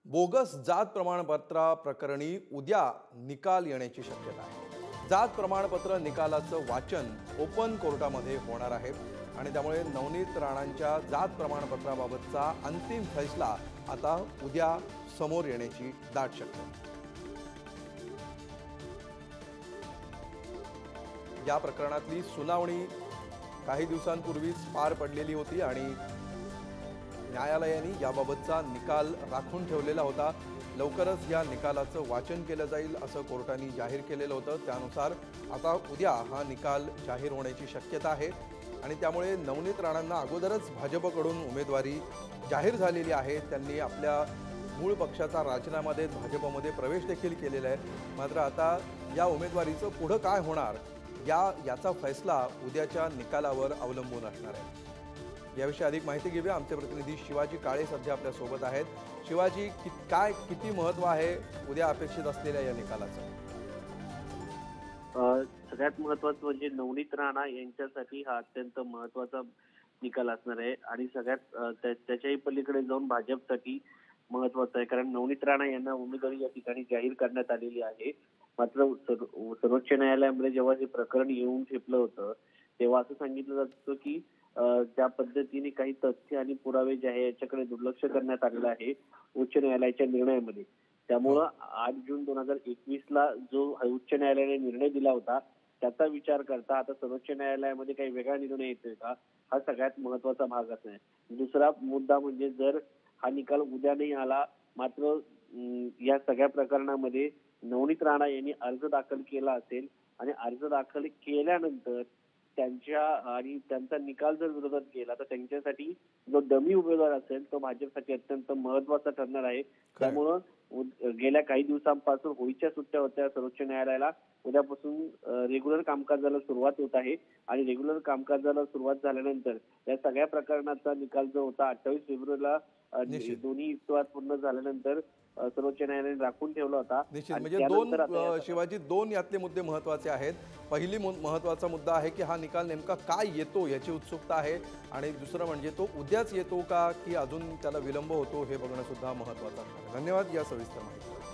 Bogus जात प्रमाणपत्रा प्रकरणी उद्या निकाल येण्याची शक्यता आहे। जात प्रमाणपत्र निकालाचं वाचन ओपन कोर्टामध्ये होणार आहे आणि त्यामुळे नवनीत राणांच्या जात प्रमाणपत्राबाबतचा अंतिम फैसला आता उद्या समोर येण्याची दाट शक्यता आहे। या प्रकरणातली सुनावणी काही दिवसांपूर्वीच पार पडलेली होती आणि न्यायालयाने याबाबतचा निकाल राखून ठेवलेला होता। लवकरच या निकालाचं वाचन केलं जाईल असं कोर्टाने जाहीर केलेलं होतं। त्यानुसार आता उद्या हा निकाल जाहीर होण्याची शक्यता आहे आणि त्यामुळे नवनीत राणांना अगोदरच भाजपकडून उमेदवारी जाहीर झालेली आहे। त्यांनी आपल्या मूळ पक्षाचा राजीनामा देत भाजपमध्ये प्रवेश देखील केलेला आहे। मात्र आता या उमेदवारीचं पुढे काय होणार याचा फैसला उद्याच्या निकालावर अवलंबून असणार आहे। याविषयी अधिक माहिती घेऊया। आमचे प्रतिनिधी शिवाजी काळे सध्या आपल्या सोबत आहेत। शिवाजी, किती महत्त्व आहे उद्या अपेक्षित असलेल्या या निकालाचं? सगळ्यात महत्त्वाचं म्हणजे नवनीत राणा यांच्यासाठी हा अत्यंत महत्त्वाचा निकाल असणार आहे आणि सगळ्यात त्याच्याही पलीकडे जाऊन भाजपसाठी महत्त्वाचं आहे, कारण नवनीत राणा यांना उमेदवारी या ठिकाणी जाहीर करण्यात आलेली आहे। मात्र सर्वोच्च न्यायालयामध्ये जेव्हा हे प्रकरण येऊन ठेपलं होतं तेव्हा असं सांगितलं जात होतं की ज्या पद्धतीने काही तथ्य आणि पुरावे जे आहे याच्याकडे दुर्लक्ष करण्यात आलेलं आहे उच्च न्यायालयाच्या निर्णयामध्ये। त्यामुळं 8 जून 2021ला जो उच्च न्यायालयाने निर्णय दिला होता त्याचा विचार करता आता सर्वोच्च न्यायालयामध्ये काही वेगळा निर्णय येतोय का, हा सगळ्यात महत्त्वाचा भाग आहे। दुसरा मुद्दा म्हणजे जर हा निकाल उद्या नाही आला मात्र या सगळ्या प्रकरणामध्ये नवनीत राणा यांनी अर्ज दाखल केला असेल आणि अर्ज दाखल केल्यानंतर त्यांचा निकाल जर विरोधात गेला तर त्यांच्यासाठी जो डमी उमेदवार असेल तो भाजपसाठी अत्यंत महत्त्वाचा ठरणार आहे। त्यामुळं गेल्या काही दिवसांपासून होळीच्या सुट्ट्या होत्या सर्वोच्च न्यायालयाला, उद्यापासून रेग्युलर कामकाजाला सुरुवात होत आहे आणि रेग्युलर कामकाजाला सुरुवात झाल्यानंतर या सगळ्या प्रकरणाचा निकाल जो होता 28 फेब्रुवारीला दोन्ही युक्तिवाद पूर्ण झाल्यानंतर सर्वोच्च न्यायालयाने राखून ठेवला होता। निश्चित, म्हणजे शिवाजी दोन यातले मुद्दे महत्त्वाचे आहेत। पहिली महत्त्वाचा मुद्दा आहे की हा निकाल नेमका काय येतो याची उत्सुकता आहे आणि दुसरं म्हणजे तो उद्याच येतो का की अजून त्याला विलंब होतो हे बघणं सुद्धा महत्त्वाचं आहे। धन्यवाद या सविस्तर माहितीसाठी।